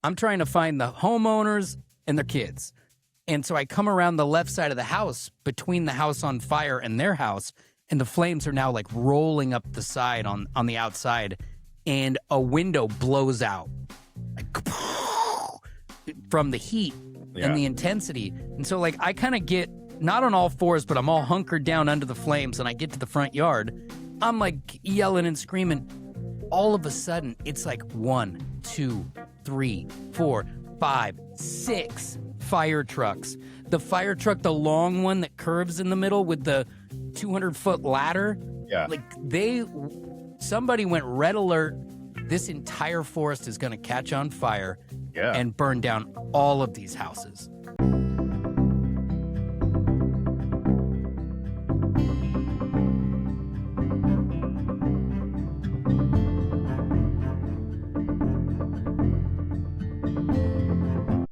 I'm trying to find the homeowners and their kids. And so I come around the left side of the house between the house on fire and their house, and the flames are now like rolling up the side on the outside, and a window blows out like from the heat and the intensity. And so like I kind of get not on all fours, but I'm all hunkered down under the flames, and I get to the front yard. I'm like yelling and screaming. All of a sudden, it's like 1, 2, 3, 4, 5, 6 fire trucks. The fire truck, the long one that curves in the middle with the 200-foot ladder. Yeah. Like somebody went red alert. This entire forest is going to catch on fire and burn down all of these houses.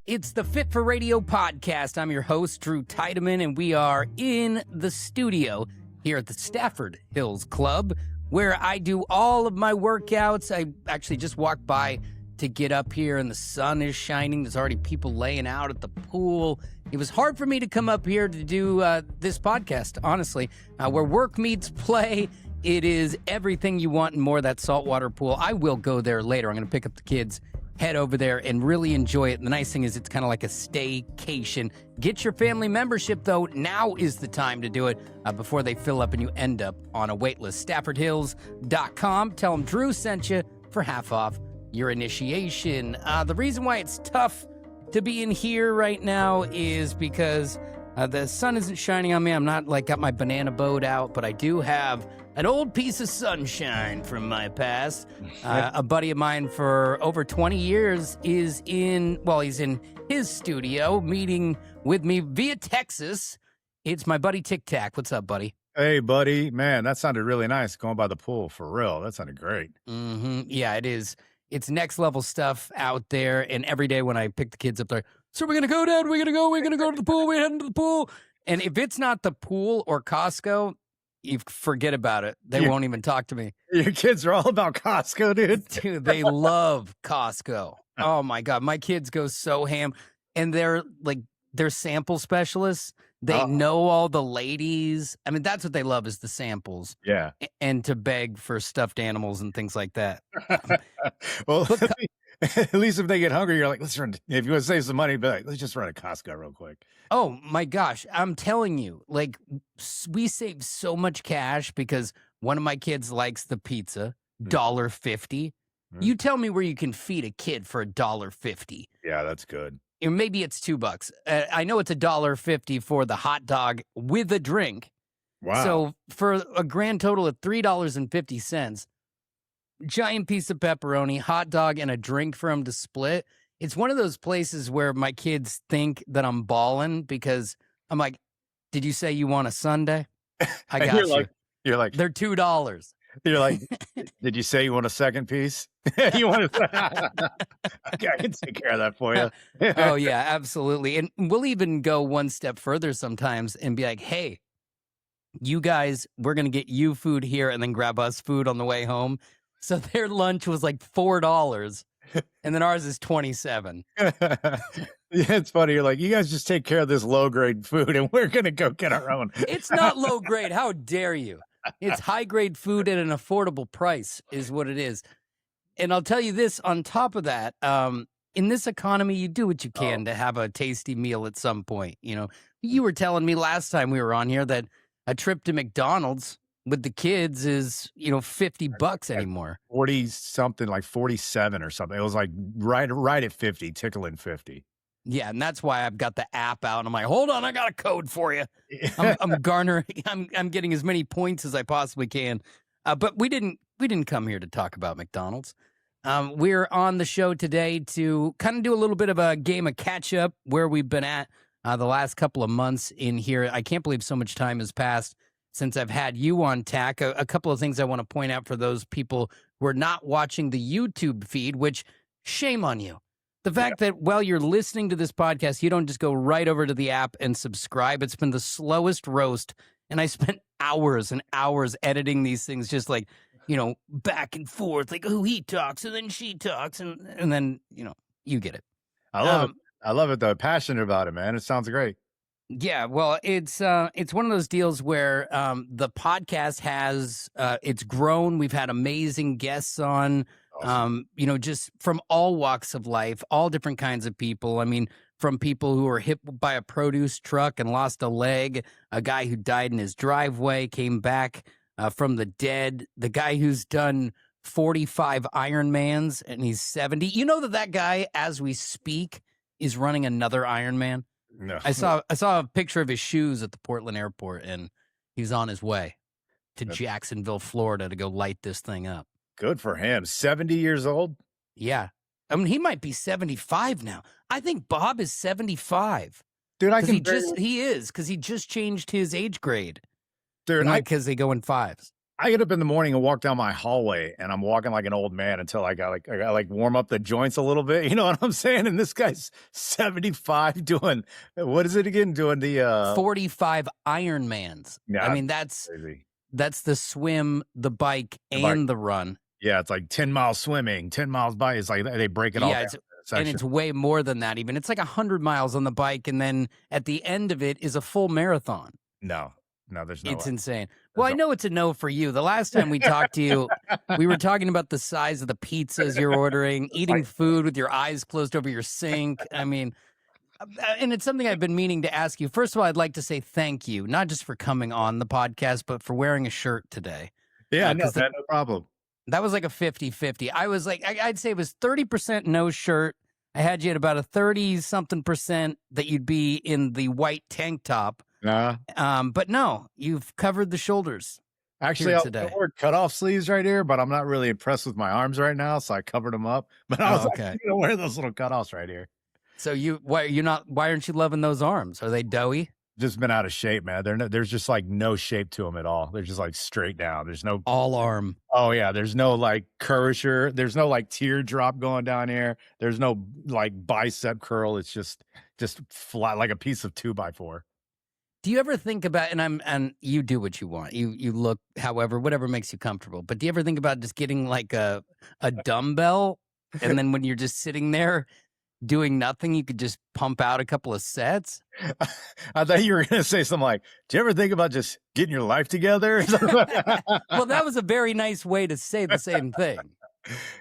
It's the Fit for Radio podcast. I'm your host, Drew Tydeman, and we are in the studio here at the Stafford Hills Club, where I do all of my workouts. I actually just walked by to get up here, and the sun is shining. There's already people laying out at the pool. It was hard for me to come up here to do this podcast, honestly, where work meets play. It is everything you want and more, that saltwater pool. I will go there later. I'm going to pick up the kids, head over there, and really enjoy it. And the nice thing is it's kind of like a staycation. Get your family membership, though. Now is the time to do it before they fill up and you end up on a wait list. StaffordHills.com. Tell them Drew sent you for half off your initiation. The reason why it's tough to be in here right now is because the sun isn't shining on me. I'm not like got my banana boat out, but I do have an old piece of sunshine from my past. A buddy of mine for over 20 years he's in his studio meeting with me via Texas. It's my buddy Tic Tac. What's up, buddy? Hey, buddy. Man, that sounded really nice going by the pool. For real. That sounded great. Mm-hmm. Yeah, it is. It's next level stuff out there. And every day when I pick the kids up there, so we're going to go, Dad. We're going to go to the pool. We're heading to the pool. And if it's not the pool or Costco, you forget about it. They won't even talk to me. Your kids are all about Costco, dude. Dude, they love Costco. Oh my God. My kids go so ham. And they're sample specialists. They know all the ladies. I mean, that's what they love is the samples. Yeah. And to beg for stuffed animals and things like that. Well, at least if they get hungry, you're like, let's run. If you want to save some money, be like, let's just run to Costco real quick. Oh my gosh. I'm telling you, like, we save so much cash because one of my kids likes the pizza, $1.50. You tell me where you can feed a kid for $1.50. Yeah, that's good. Or maybe it's $2. I know it's $1.50 for the hot dog with a drink. Wow. So for a grand total of $3.50, giant piece of pepperoni, hot dog, and a drink for them to split. It's one of those places where my kids think that I'm balling because I'm like, did you say you want a sundae? I got you. You're like, they're $2. You're like, did you say you want a second piece? You want to? Okay, I can take care of that for you. Oh yeah, absolutely. And we'll even go one step further sometimes and be like, hey, you guys, we're going to get you food here and then grab us food on the way home. So their lunch was like $4 and then ours is $27. Yeah, it's funny. You're like, you guys just take care of this low grade food and we're going to go get our own. It's not low grade. How dare you? It's high grade food at an affordable price is what it is. And I'll tell you this on top of that, in this economy, you do what you can to have a tasty meal at some point. You know, you were telling me last time we were on here that a trip to McDonald's with the kids is, $50 anymore. 40 something, like 47 or something. It was like right at 50, tickling 50. Yeah, and that's why I've got the app out. And I'm like, hold on, I got a code for you. I'm garnering. I'm getting as many points as I possibly can. But we didn't come here to talk about McDonald's. We're on the show today to kind of do a little bit of a game of catch up where we've been at the last couple of months in here. I can't believe so much time has passed since I've had you on TAC. A couple of things I want to point out for those people who are not watching the YouTube feed, which shame on you. The fact that while you're listening to this podcast, you don't just go right over to the app and subscribe. It's been the slowest roast. And I spent hours and hours editing these things, just like, back and forth, like, oh, he talks and then she talks. And then, You get it. I love it. Um, I love it though. Passionate about it, man. It sounds great. Yeah, well, it's one of those deals where the podcast has it's grown. We've had amazing guests on, Awesome. just from all walks of life, all different kinds of people. I mean, from people who were hit by a produce truck and lost a leg, a guy who died in his driveway, came back from the dead, the guy who's done 45 Ironmans and he's 70. You know that guy, as we speak, is running another Ironman. No. I saw a picture of his shoes at the Portland airport, and he's on his way to Jacksonville, Florida, to go light this thing up. Good for him. 70 years old. Yeah, I mean he might be 75 now. I think Bob is 75. Dude, He is because he just changed his age grade. Dude, because they go in fives. I get up in the morning and walk down my hallway, and I'm walking like an old man until I got warm up the joints a little bit. You know what I'm saying? And this guy's 75 doing what is it again? Doing the 45 Ironmans. Yeah, I mean crazy. that's the swim, the bike, and the run. Yeah, it's like 10 miles swimming, 10 miles bike. It's like they break it all down. And it's way more than that even. It's like 100 miles on the bike, and then at the end of it is a full marathon. No, there's no It's way. insane. Well, I know it's a no for you. The last time we talked to you, we were talking about the size of the pizzas you're ordering, eating food with your eyes closed over your sink. I mean, and it's something I've been meaning to ask you. First of all, I'd like to say thank you, not just for coming on the podcast, but for wearing a shirt today. Yeah, no problem. That was like a 50-50. I was like, I'd say it was 30% no shirt. I had you at about a 30-something% that you'd be in the white tank top. But no, you've covered the shoulders. Actually, I wore cutoff sleeves right here, but I'm not really impressed with my arms right now, so I covered them up. But I was gonna wear those little cutoffs right here. So why aren't you loving those arms? Are they doughy? Just been out of shape, man. There's just like no shape to them at all. They're just like straight down. There's no all arm. Oh yeah, there's no like curvature. There's no like teardrop going down here. There's no like bicep curl. It's just flat like a piece of 2x4. Do you ever think about, and you do what you want. You look however, whatever makes you comfortable. But do you ever think about just getting like a dumbbell, and then when you're just sitting there doing nothing, you could just pump out a couple of sets? I thought you were going to say something like, do you ever think about just getting your life together? Well, that was a very nice way to say the same thing.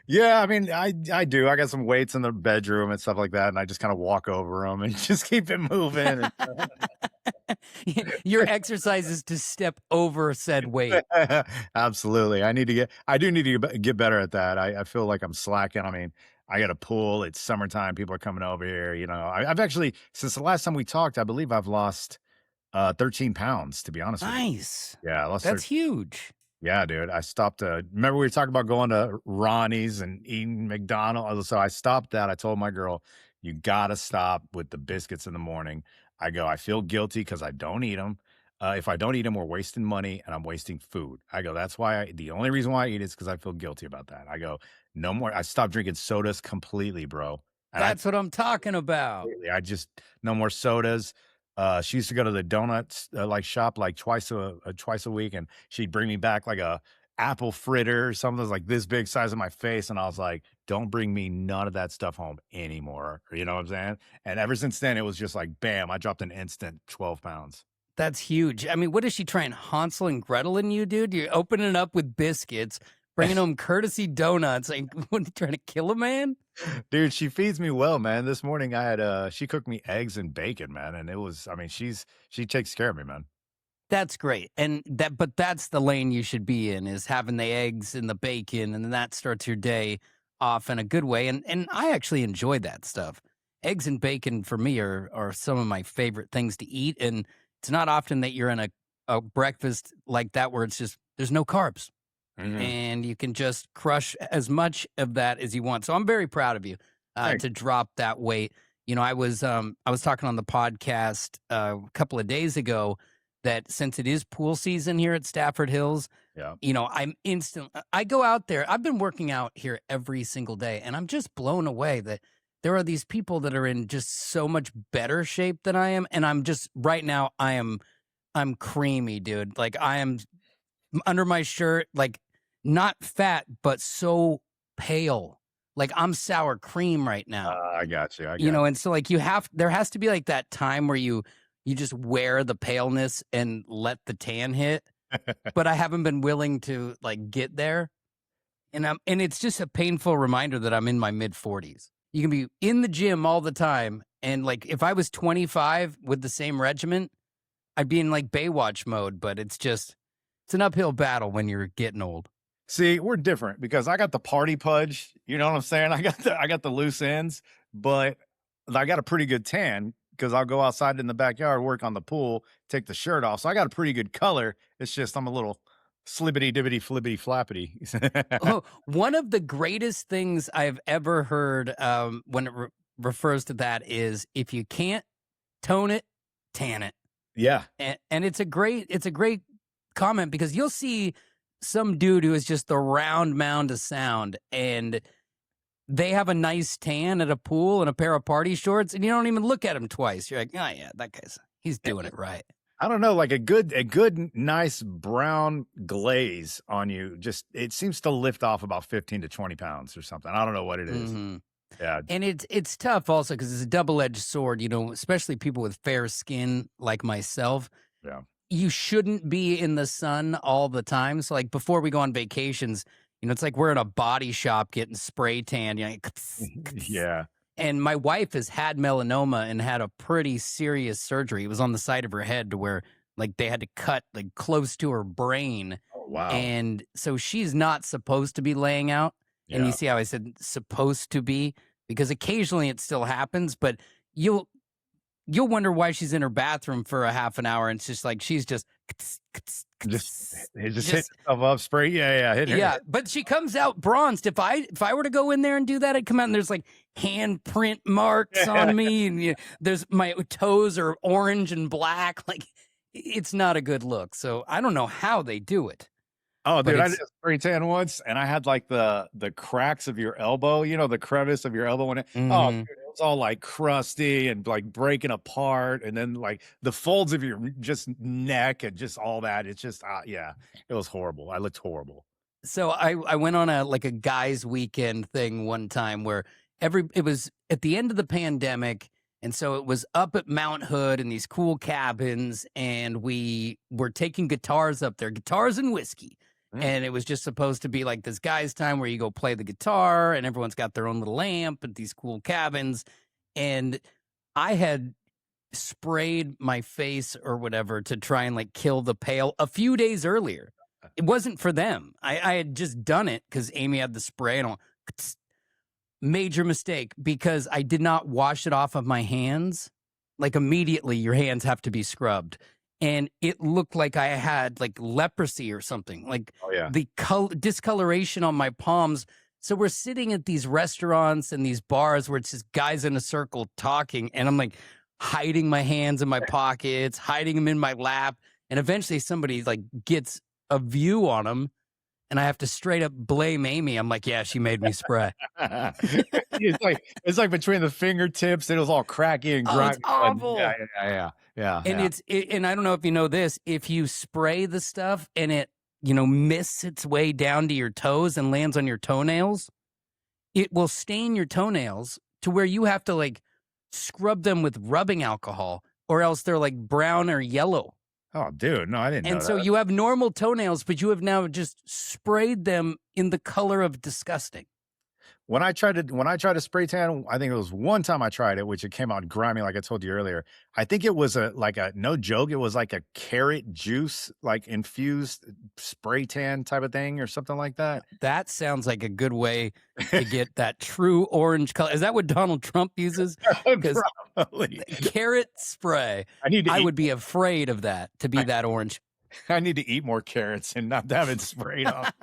Yeah, I mean, I do. I got some weights in the bedroom and stuff like that, and I just kind of walk over them and just keep it moving. Your exercise is to step over said weight. Absolutely. I do need to get better at that. I feel like I'm slacking. I mean, I got a pool. It's summertime. People are coming over here. You know, I've actually, since the last time we talked, I believe I've lost 13 pounds, to be honest with you. Nice. Yeah, I lost That's huge. Yeah, dude. I stopped. Remember we were talking about going to Ronnie's and eating McDonald's. So I stopped that. I told my girl, you got to stop with the biscuits in the morning. I feel guilty because I don't eat them. If I don't eat them, we're wasting money and I'm wasting food. That's why the only reason why I eat is because I feel guilty about that. I go, no more. I stopped drinking sodas completely, bro. And that's what I'm talking about. I just, no more sodas. She used to go to the donuts shop like twice a week, and she'd bring me back like a apple fritter or something that's like this big size of my face, and I was like, don't bring me none of that stuff home anymore. You know what I'm saying? And ever since then, it was just like, bam, I dropped an instant 12 pounds. That's huge. I mean, what is she trying, Hansel and Gretel in you, dude? You're opening it up with biscuits, bringing home courtesy donuts. Like, what, trying to kill a man? Dude, she feeds me well, man. This morning I had she cooked me eggs and bacon, man, and it was, I mean, she takes care of me, man. That's great. But that's the lane you should be in, is having the eggs and the bacon, and then that starts your day off in a good way. And I actually enjoy that stuff. Eggs and bacon for me are some of my favorite things to eat, and it's not often that you're in a breakfast like that where it's just, there's no carbs. Mm-hmm. And you can just crush as much of that as you want. So I'm very proud of you to drop that weight. You know, I was talking on the podcast a couple of days ago that since it is pool season here at Stafford Hills, you know, I go out there. I've been working out here every single day, and I'm just blown away that there are these people that are in just so much better shape than I am. And I'm just, right now, I'm creamy, dude. Like, I am under my shirt, like, not fat, but so pale. like I'm sour cream right now. I got you. I You got know, and so like there has to be like that time where you just wear the paleness and let the tan hit. you. But I haven't been willing to like get there. And it's just a painful reminder that I'm in my mid 40s. You can be in the gym all the time. And like if I was 25 with the same regimen, I'd be in like Baywatch mode, but it's an uphill battle when you're getting old. See, we're different because I got the party pudge. You know what I'm saying? I got the loose ends, but I got a pretty good tan because I'll go outside in the backyard, work on the pool, take the shirt off. So I got a pretty good color. It's just I'm a little slibbity dibbity flibbity flappity. Oh, one of the greatest things I've ever heard when it refers to that is if you can't tone it, tan it. Yeah. And it's a great comment because you'll see some dude who is just the round mound of sound and they have a nice tan at a pool and a pair of party shorts and you don't even look at him twice. You're like, oh yeah, he's doing it right. I don't know, like a good, nice brown glaze on you. Just, it seems to lift off about 15 to 20 pounds or something. I don't know what it is. Mm-hmm. Yeah. And it's tough also because it's a double-edged sword, you know, especially people with fair skin like myself. Yeah. You shouldn't be in the sun all the time. So like before we go on vacations, you know, it's like we're in a body shop getting spray tan. You know, Yeah. And my wife has had melanoma and had a pretty serious surgery. It was on the side of her head to where like they had to cut like close to her brain. Oh, wow. And so she's not supposed to be laying out. Yeah. And you see how I said supposed to be? Because occasionally it still happens, but you'll wonder why she's in her bathroom for a half an hour and it's just like she's just hitting stuff up, spray. Yeah. But she comes out bronzed. If I were to go in there and do that, I'd come out and there's like handprint marks on me, and there's my toes are orange and black. Like it's not a good look. So I don't know how they do it. Oh, dude, I did a spray tan once, and I had like the cracks of your elbow, you know, the crevice of your elbow. Oh, dude, it was all like crusty and like breaking apart, and then like the folds of your just neck and just all that. It's just, yeah, it was horrible. I looked horrible. So I went on a guys' weekend thing one time where it was at the end of the pandemic. And so it was up at Mount Hood in these cool cabins, and we were taking guitars up there, guitars and whiskey. And it was just supposed to be like this guy's time where you go play the guitar and everyone's got their own little amp at these cool cabins. And I had sprayed my face or whatever to try and like kill the pale a few days earlier. It wasn't for them. I had just done it because Amy had the spray and major mistake because I did not wash it off of my hands. Like immediately your hands have to be scrubbed. And it looked like I had like leprosy or something, like the discoloration on my palms. So we're sitting at these restaurants and these bars where it's just guys in a circle talking. And I'm like hiding my hands in my pockets, hiding them in my lap. And eventually somebody like gets a view on them. And I have to straight up blame Amy. I'm like, yeah, she made me spray. it's like between the fingertips, it was all cracky and grimy. It's awful. Yeah. And and I don't know if you know this, if you spray the stuff and it, you know, misses its way down to your toes and lands on your toenails, it will stain your toenails to where you have to like scrub them with rubbing alcohol or else they're like brown or yellow. Oh, dude, no, I didn't know And so that. you have normal toenails, but you have now just sprayed them in the color of disgusting. When I tried to spray tan, I think it was one time I tried it, which it came out grimy, like I told you earlier. I think it was like a no joke. It was like a carrot juice, like infused spray tan type of thing or something like that. That sounds like a good way to get that true orange color. Is that what Donald Trump uses? Probably. Carrot spray. I would be afraid of that, to be that orange. I need to eat more carrots and not have it sprayed off.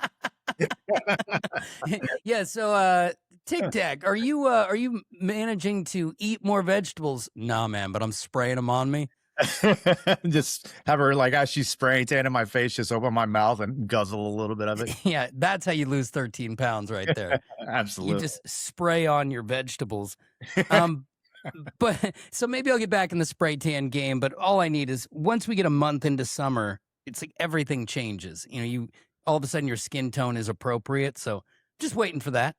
Yeah, so Tic Tac, are you managing to eat more vegetables? Nah, man, but I'm spraying them on me. Just have her like as she's spraying tan in my face, just open my mouth and guzzle a little bit of it. Yeah, that's how you lose 13 pounds right there. Absolutely. You just spray on your vegetables. But so maybe I'll get back in the spray tan game, but all I need is once we get a month into summer, it's like everything changes. You know, all of a sudden your skin tone is appropriate. So just waiting for that.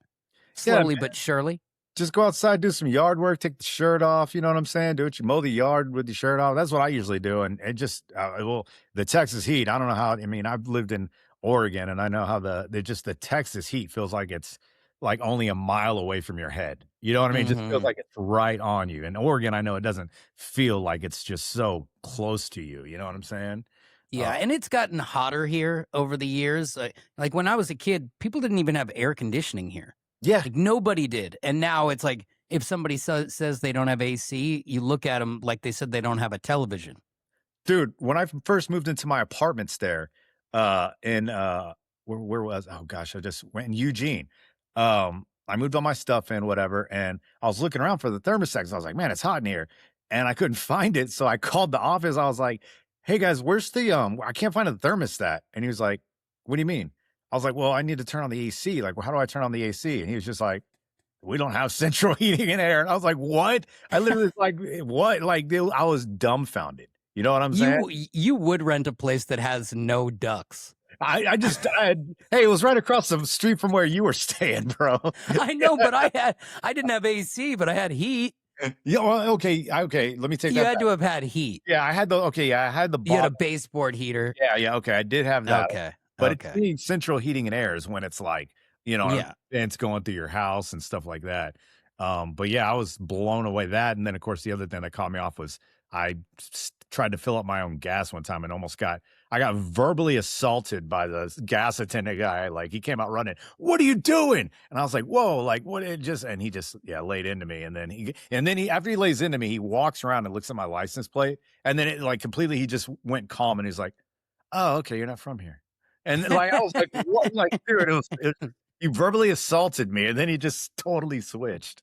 Yeah, slowly but surely. just go outside, do some yard work, take the shirt off. You know what I'm saying? Do it. You mow the yard with the shirt off. That's what I usually do. And it just, well, the Texas heat. I don't know how. I mean, I've lived in Oregon, and I know how the Texas heat feels like it's like only a mile away from your head. You know what I mean? It just feels Hmm. like it's right on you. In Oregon, I know it doesn't feel like it's just so close to you. You know what I'm saying? Yeah, and it's gotten hotter here over the years. Like when I was a kid, people didn't even have air conditioning here. Yeah, Like nobody did. And now it's like if somebody says they don't have AC, you look at them like they said they don't have a television. dude, when I first moved into my apartments there, in where was oh gosh, I just went in Eugene. I moved all my stuff in, whatever, and I was looking around for the thermostat 'cause I was like, man, it's hot in here. And I couldn't find it. So I called the office. I was like, hey guys, where's the I can't find the thermostat. And he was like, what do you mean? I was like, well, I need to turn on the AC. Like, well, how do I turn on the AC? And he was just like, we don't have central heating and air. And I was like, what? I literally was like, what? Like, dude, I was dumbfounded. You know what I'm saying? You would rent a place that has no ducts. Hey, it was right across the street from where you were staying, bro. I know, but I didn't have AC, but I had heat. Yeah, well, okay. Let me take You that had back. to have had heat. Yeah, I had the You had a box. baseboard heater. Yeah, okay, I did have that. Okay. But it's Okay. being central heating and air is when it's like, and Yeah. it's going through your house and stuff like that. But yeah, I was blown away that. And then of course the other thing that caught me off was I tried to fill up my own gas one time and I got verbally assaulted by the gas attendant guy. Like he came out running, what are you doing? And I was like, whoa, like what it just, and he just, yeah, laid into me. And then after he lays into me, he walks around and looks at my license plate. And then it like completely, he just went calm and he's like, oh, okay, you're not from here. And like, I was like, what? Like, dude, you verbally assaulted me. And then he just totally switched.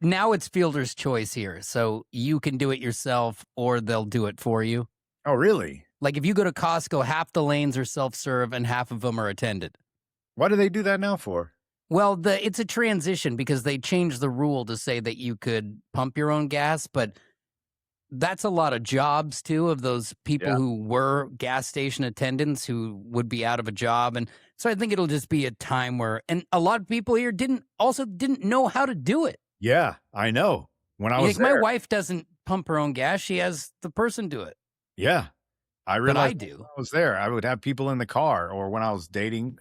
Now it's fielder's choice here. So you can do it yourself or they'll do it for you. Oh, really? Like if you go to Costco, half the lanes are self-serve and half of them are attended. Why do they do that now for? Well, it's a transition because they changed the rule to say that you could pump your own gas, but that's a lot of jobs too of those people Yeah. who were gas station attendants who would be out of a job. And so I think it'll just be a time where, and a lot of people here didn't know how to do it. Yeah, I know. When I was Like my there. wife doesn't pump her own gas. She has the person do it. Yeah. I But realized I when do. I was there, I would have people in the car, or when I was dating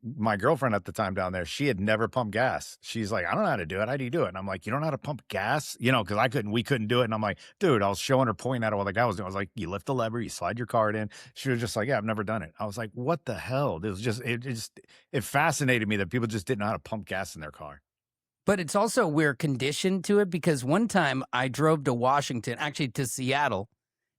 my girlfriend at the time down there, she had never pumped gas. She's like, I don't know how to do it. How do you do it? And I'm like, you don't know how to pump gas? Because we couldn't do it. And I'm like, dude, I was showing her, pointing at what the guy was doing. I was like, you lift the lever, you slide your card in. She was just like, yeah, I've never done it. I was like, what the hell? It fascinated me that people just didn't know how to pump gas in their car. But it's also we're conditioned to it because one time I drove to Washington, actually to Seattle,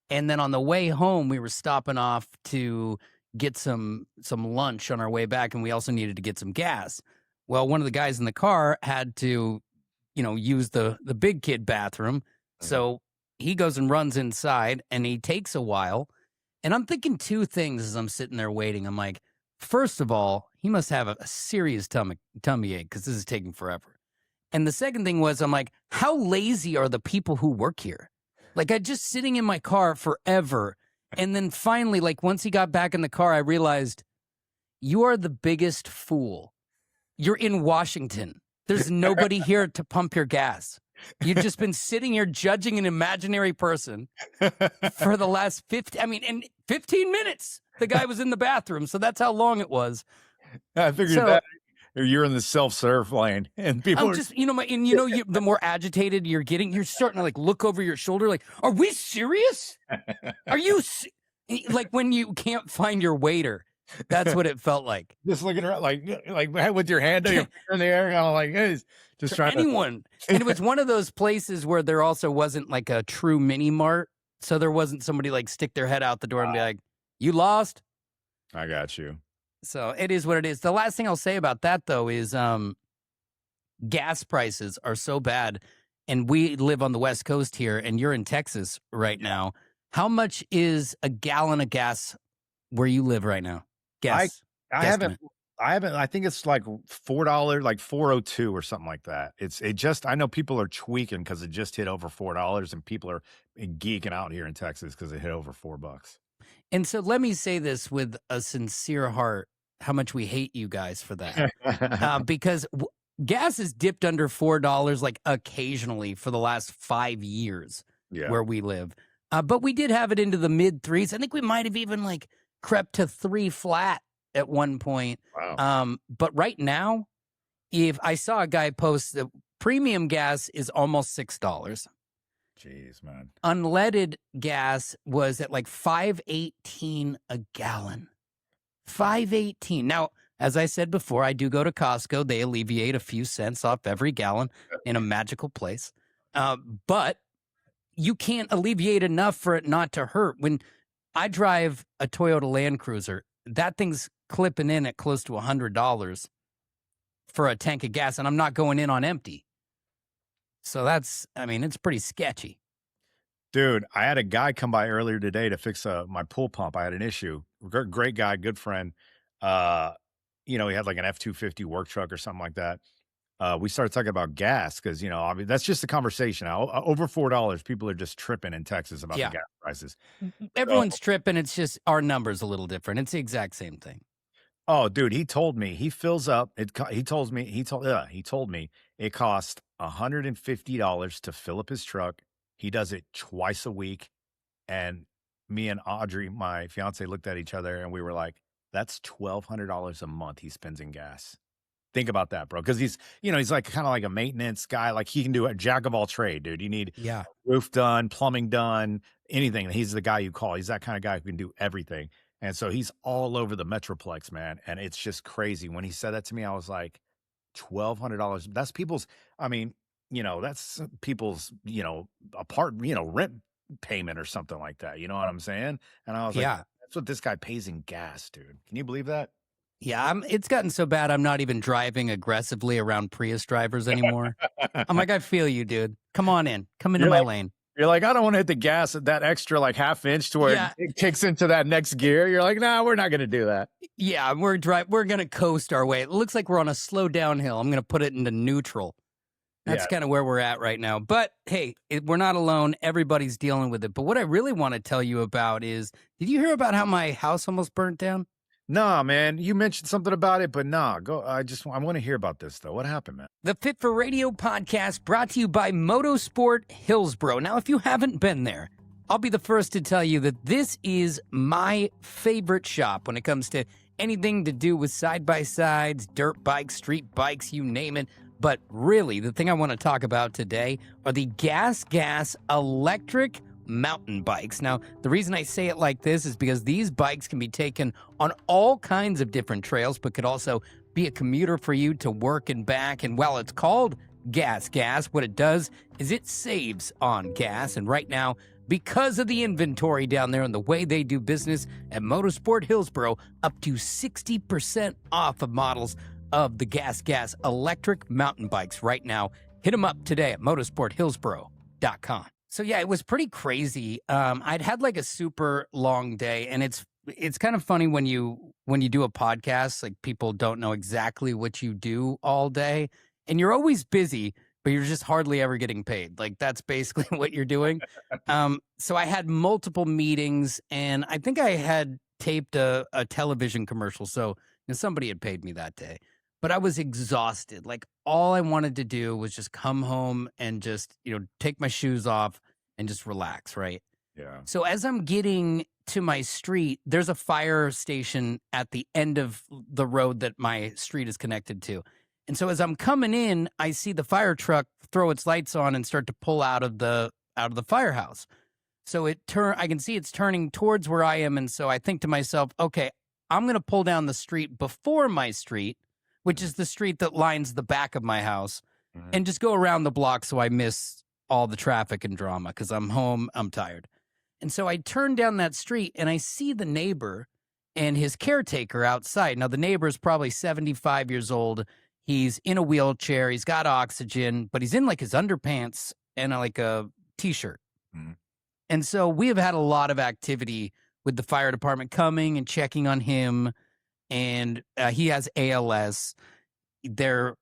and then on the way home we were stopping off to get some lunch on our way back, and we also needed to get some gas. Well, one of the guys in the car had to, use the big kid bathroom, so he goes and runs inside, and he takes a while. And I'm thinking two things as I'm sitting there waiting. I'm like, first of all, he must have a serious tummy ache because this is taking forever. And the second thing was, I'm like, how lazy are the people who work here? Like, I just sitting in my car forever. And then finally, like, once he got back in the car, I realized you are the biggest fool. You're in Washington. There's nobody here to pump your gas. You've just been sitting here judging an imaginary person for the last 15 minutes. The guy was in the bathroom. So that's how long it was. I figured So- that you're in the self-serve lane and people I'm are just, the more agitated you're getting, you're starting to like look over your shoulder, like, are we serious? Are you like when you can't find your waiter? That's what it felt like. just looking around like with your hand in the air, kind of like, hey, just trying Anyone. And it was one of those places where there also wasn't like a true mini mart. So there wasn't somebody like stick their head out the door and be like, you lost? I got you. So it is what it is. The last thing I'll say about that, though, is gas prices are so bad. And we live on the West Coast here, and you're in Texas right now. How much is a gallon of gas where you live right now? Gas. I haven't. I think it's like $4, like 402 or something like that. I know people are tweaking because it just hit over $4, and people are geeking out here in Texas because it hit over $4. And so let me say this with a sincere heart. how much we hate you guys for that. Because gas has dipped under $4 like occasionally for the last 5 years where we live. But we did have it into the mid threes. I think we might have even like crept to 3 flat at one point. Wow. But right now, if I saw a guy post that premium gas is almost $6. Jeez, man. Unleaded gas was at like $5.18 a gallon. $5.18. Now, as I said before, I do go to Costco. They alleviate a few cents off every gallon in a magical place. But you can't alleviate enough for it not to hurt. When I drive a Toyota Land Cruiser, that thing's clipping in at close to $100 for a tank of gas, and I'm not going in on empty. So it's pretty sketchy. Dude, I had a guy come by earlier today to fix my pool pump. I had an issue. Great guy, good friend. He had like an F-250 work truck or something like that. We started talking about gas because, I mean, that's just a conversation. Now, over $4, people are just tripping in Texas about the gas prices. Everyone's tripping. It's just our number's a little different. It's the exact same thing. Oh, dude, he told me he fills up. He told me it cost $150 to fill up his truck. He does it twice a week. And me and Audrey, my fiance, looked at each other and we were like, that's $1,200 a month he spends in gas. Think about that, bro. Because he's like kind of like a maintenance guy. Like he can do a jack of all trade, dude. You need roof done, plumbing done, anything. He's the guy you call. He's that kind of guy who can do everything. And so he's all over the Metroplex, man. And it's just crazy. When he said that to me, I was like, $1,200. That's people's, that's people's, rent payment or something like that. You know what I'm saying? And I was like, that's what this guy pays in gas, dude. Can you believe that? Yeah, it's gotten so bad I'm not even driving aggressively around Prius drivers anymore. I'm like, I feel you, dude. Come on in. Come into my lane. You're like, I don't want to hit the gas at that extra like half inch to where it kicks into that next gear. You're like, nah, we're not going to do that. Yeah, we're going to coast our way. It looks like we're on a slow downhill. I'm going to put it into neutral. That's kind of where we're at right now. But hey, we're not alone. Everybody's dealing with it. But what I really want to tell you about is, did you hear about how my house almost burnt down? Nah, man. You mentioned something about it, but nah. I want to hear about this, though. What happened, man? The Fit for Radio podcast brought to you by Motorsport Hillsboro. Now, if you haven't been there, I'll be the first to tell you that this is my favorite shop when it comes to anything to do with side-by-sides, dirt bikes, street bikes, you name it. But really, the thing I want to talk about today are the gas electric mountain bikes. Now, the reason I say it like this is because these bikes can be taken on all kinds of different trails, but could also be a commuter for you to work and back. And while it's called gas, what it does is it saves on gas. And right now, because of the inventory down there and the way they do business at Motorsport Hillsboro, up to 60% off of models of the gas electric mountain bikes right now. Hit them up today at motorsporthillsboro.com. So yeah, it was pretty crazy. I'd had like a super long day, and it's kind of funny when you do a podcast, like people don't know exactly what you do all day, and you're always busy, but you're just hardly ever getting paid. Like that's basically what you're doing. So I had multiple meetings, and I think I had taped a television commercial. So somebody had paid me that day. But I was exhausted. Like all I wanted to do was just come home and just, take my shoes off and just relax, right? Yeah. So as I'm getting to my street, there's a fire station at the end of the road that my street is connected to. And so as I'm coming in, I see the fire truck throw its lights on and start to pull out of the firehouse. So I can see it's turning towards where I am. And so I think to myself, okay, I'm going to pull down the street before my street, which is the street that lines the back of my house, and just go around the block so I miss all the traffic and drama because I'm home, I'm tired. And so I turn down that street and I see the neighbor and his caretaker outside. Now, the neighbor is probably 75 years old. He's in a wheelchair. He's got oxygen, but he's in like his underpants and like a T-shirt. And so we have had a lot of activity with the fire department coming and checking on him. And he has ALS. Their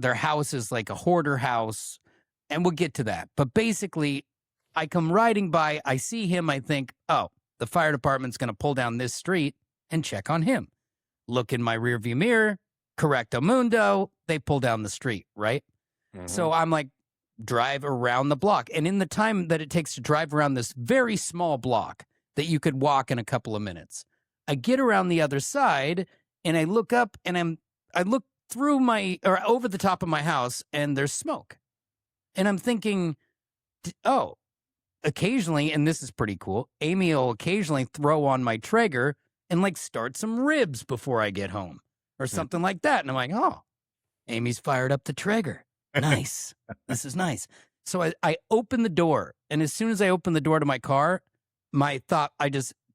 house is like a hoarder house, and we'll get to that. But basically, I come riding by, I see him, I think, oh, the fire department's going to pull down this street and check on him. look in my rearview mirror, correcto mundo, they pull down the street, right? So I'm like, drive around the block. And in the time that it takes to drive around this very small block that you could walk in a couple of minutes, I get around the other side and I look up and I look through over the top of my house and there's smoke. And I'm thinking, oh, occasionally, and this is pretty cool, Amy will occasionally throw on my Traeger and like start some ribs before I get home or something like that. And I'm like, oh, Amy's fired up the Traeger. Nice. This is nice. So I open the door, and as soon as I open the door to my car,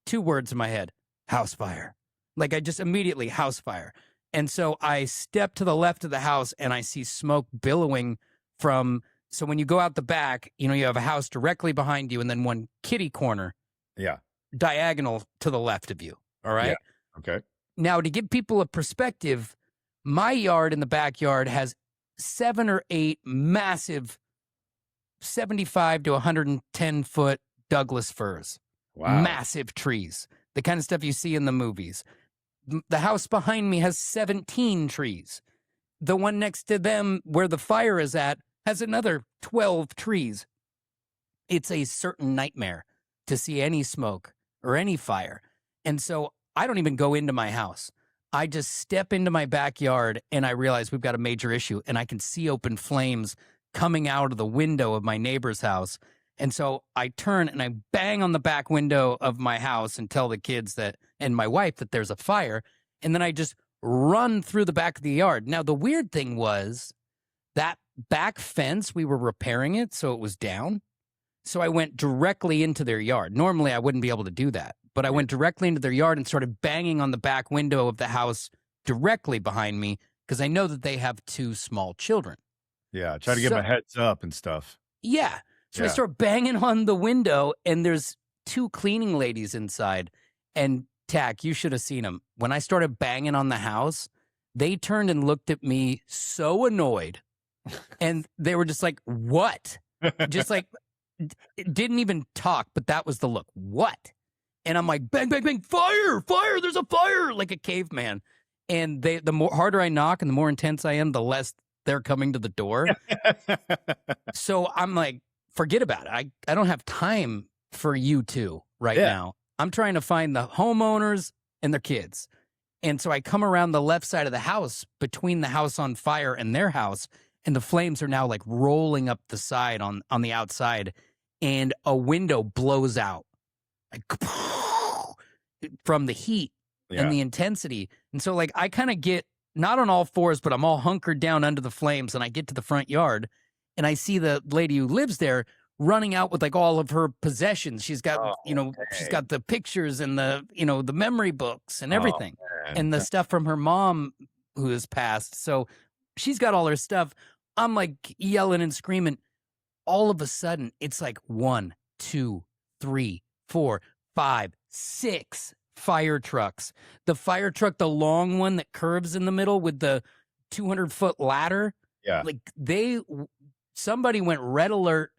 two words in my head, house fire. Like I just immediately house fire. And so I step to the left of the house and I see smoke billowing so when you go out the back, you have a house directly behind you and then one kitty corner. Yeah. Diagonal to the left of you. All right. Yeah. Okay. Now, to give people a perspective, my yard in the backyard has 7 or 8 massive 75 to 110 foot Douglas firs. Wow. Massive trees. The kind of stuff you see in the movies. The house behind me has 17 trees. The one next to them where the fire is at has another 12 trees. It's a certain nightmare to see any smoke or any fire. And so I don't even go into my house. I just step into my backyard and I realize we've got a major issue and I can see open flames coming out of the window of my neighbor's house. And so I turn and I bang on the back window of my house and tell the kids and my wife that there's a fire. And then I just run through the back of the yard. Now, the weird thing was that back fence, we were repairing it, so it was down. So I went directly into their yard. Normally, I wouldn't be able to do that. But I went directly into their yard and started banging on the back window of the house directly behind me because I know that they have 2 small children. Yeah, try to give them a heads up and stuff. Yeah. So I start banging on the window, and there's 2 cleaning ladies inside. And Tack, you should have seen them. When I started banging on the house, they turned and looked at me so annoyed. And they were just like, what? Just like, didn't even talk, but that was the look. What? And I'm like, bang, bang, bang, fire, there's a fire, like a caveman. And the harder I knock and the more intense I am, the less they're coming to the door. So I'm like, forget about it. I don't have time for you two right now. I'm trying to find the homeowners and their kids. And so I come around the left side of the house between the house on fire and their house. And the flames are now like rolling up the side on the outside. And a window blows out. Like, from the heat and the intensity. And so like I kind of get not on all fours, but I'm all hunkered down under the flames. And I get to the front yard and I see the lady who lives there running out with like all of her possessions. She's got, she's got the pictures and the, the memory books and everything and the stuff from her mom who has passed. So she's got all her stuff. I'm like yelling and screaming. All of a sudden, it's like 1, 2, 3, 4, 5, 6 fire trucks. The fire truck, the long one that curves in the middle with the 200-foot ladder. Yeah. Like somebody went red alert.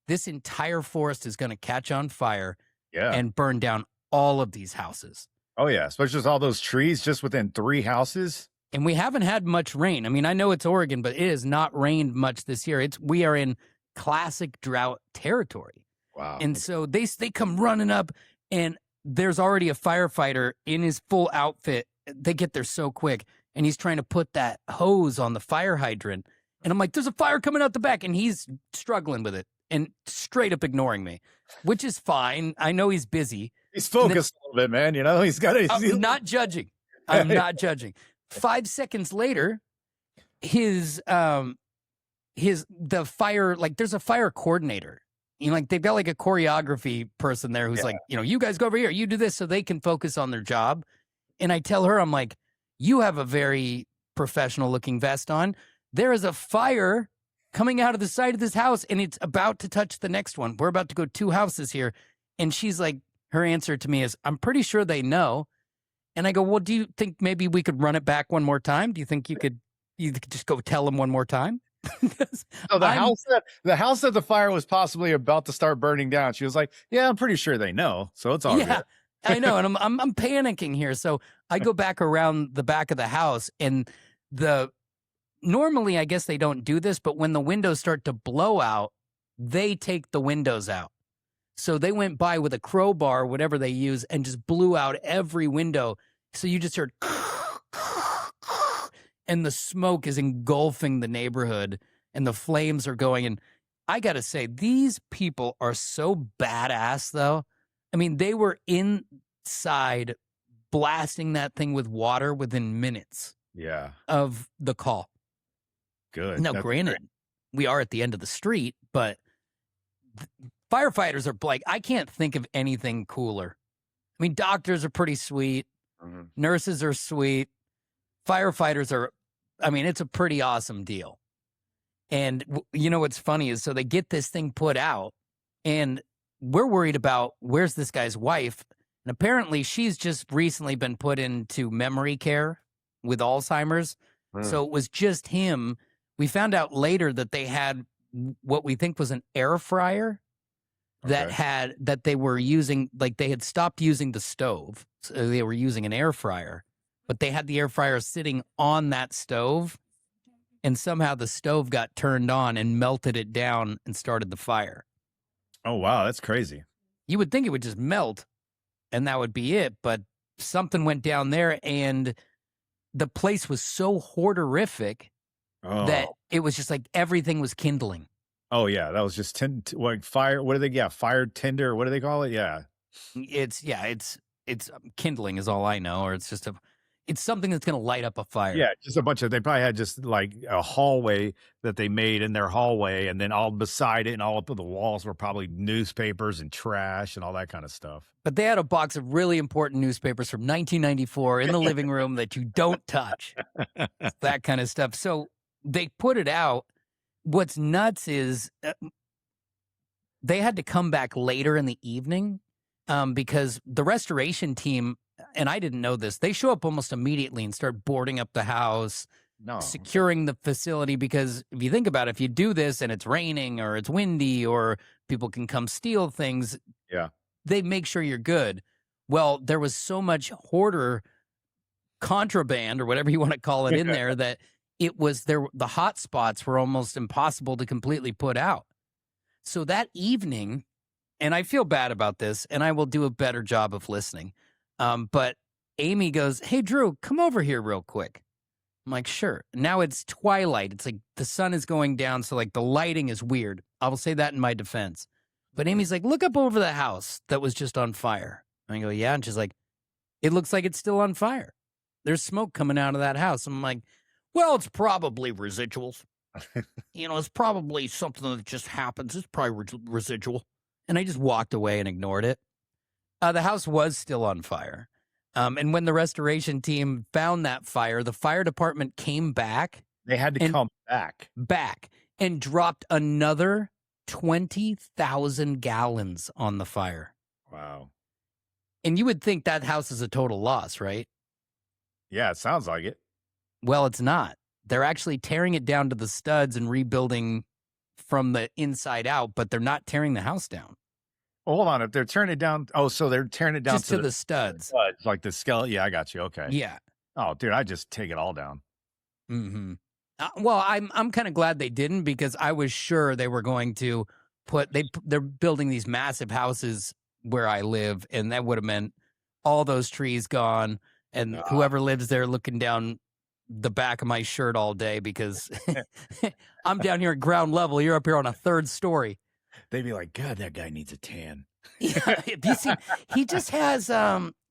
This entire forest is going to catch on fire and burn down all of these houses. Oh, yeah. Especially with all those trees just within 3 houses. And we haven't had much rain. I mean, I know it's Oregon, but it has not rained much this year. We are in classic drought territory. Wow. And so they come running up and there's already a firefighter in his full outfit. They get there so quick and he's trying to put that hose on the fire hydrant. And I'm like, there's a fire coming out the back. And he's struggling with it and straight up ignoring me, which is fine. I know he's busy. He's focused a little bit, man. He's got to. I'm not judging. I'm not judging. 5 seconds later, the fire, like there's a fire coordinator. Like they've got like a choreography person there who's like, you guys go over here, you do this so they can focus on their job. And I tell her, I'm like, you have a very professional looking vest on. There is a fire coming out of the side of this house and it's about to touch the next one. We're about to go 2 houses here. And she's like, her answer to me is, I'm pretty sure they know. And I go, well, do you think maybe we could run it back one more time? Do you think you could just go tell them one more time? So the house that the fire was possibly about to start burning down, she was like, yeah, I'm pretty sure they know. So it's all good. I know, and I'm panicking here. So I go back around the back of the house, and normally I guess they don't do this, but when the windows start to blow out, they take the windows out. So they went by with a crowbar, whatever they use, and just blew out every window. So you just heard, and the smoke is engulfing the neighborhood, and the flames are going. And I got to say, these people are so badass, though. I mean, they were inside blasting that thing with water within minutes of the call. Good. Now, granted, we are at the end of the street, but firefighters are like, I can't think of anything cooler. I mean, doctors are pretty sweet. Nurses are sweet. Firefighters are, I mean, it's a pretty awesome deal. And you know what's funny is, so they get this thing put out, and we're worried about where's this guy's wife. And apparently she's just recently been put into memory care with Alzheimer's. So it was just him. We found out later that they had what we think was an air fryer that they were using, like they had stopped using the stove. So they were using an air fryer, but they had the air fryer sitting on that stove, and somehow the stove got turned on and melted it down and started the fire. Oh, wow. That's crazy. You would think it would just melt and that would be it, but something went down there, and the place was so horrific that it was just like everything was kindling. Oh, yeah. That was just fire. What do they get? Fire tinder? What do they call it? Yeah. It's kindling is all I know, or it's something that's going to light up a fire. Yeah, just a bunch of, they probably had just like a hallway that they made in their hallway, and then all beside it and all up to the walls were probably newspapers and trash and all that kind of stuff. But they had a box of really important newspapers from 1994 in the living room that you don't touch. That kind of stuff. So they put it out. What's nuts is they had to come back later in the evening because the restoration team, and I didn't know this, they show up almost immediately and start boarding up the house, securing the facility. Because if you think about it, if you do this and it's raining or it's windy or people can come steal things, they make sure you're good. Well, there was so much hoarder contraband or whatever you want to call it in there that it was there. The hot spots were almost impossible to completely put out. So that evening, and I feel bad about this, and I will do a better job of listening. But Amy goes, "Hey, Drew, come over here real quick." I'm like, "Sure." Now it's twilight. It's like the sun is going down. So like the lighting is weird. I will say that in my defense. But Amy's like, "Look up over the house that was just on fire." And I go, "Yeah." And she's like, "It looks like it's still on fire. There's smoke coming out of that house." I'm like, "Well, it's probably residuals. It's probably something that just happens. It's probably residual." And I just walked away and ignored it. The house was still on fire. And when the restoration team found that fire, the fire department came back. They had to come back and dropped another 20,000 gallons on the fire. Wow. And you would think that house is a total loss, right? Yeah, it sounds like it. Well, it's not. They're actually tearing it down to the studs and rebuilding from the inside out, but they're not tearing the house down. Well, hold on. If they're tearing it down, so they're tearing it down just to the studs. Like the skeleton. Yeah, I got you. Okay. Yeah. Oh, dude, I just take it all down. Mm-hmm. Well, I'm kind of glad they didn't, because I was sure they were going to they're building these massive houses where I live, and that would have meant all those trees gone, and whoever lives there looking down the back of my shirt all day, because I'm down here at ground level. You're up here on a third story. They'd be like, "God, that guy needs a tan." Yeah, he just has,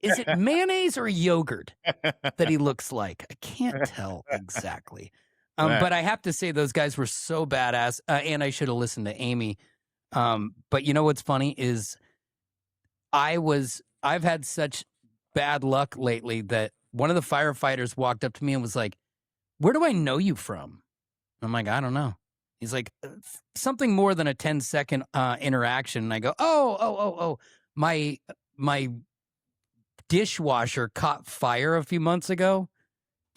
is it mayonnaise or yogurt that he looks like? I can't tell exactly. But I have to say, those guys were so badass, and I should have listened to Amy. But you know what's funny is I've had such bad luck lately that one of the firefighters walked up to me and was like, "Where do I know you from?" I'm like, "I don't know." He's like, "Something more than a 10-second interaction." And I go, oh, my dishwasher caught fire a few months ago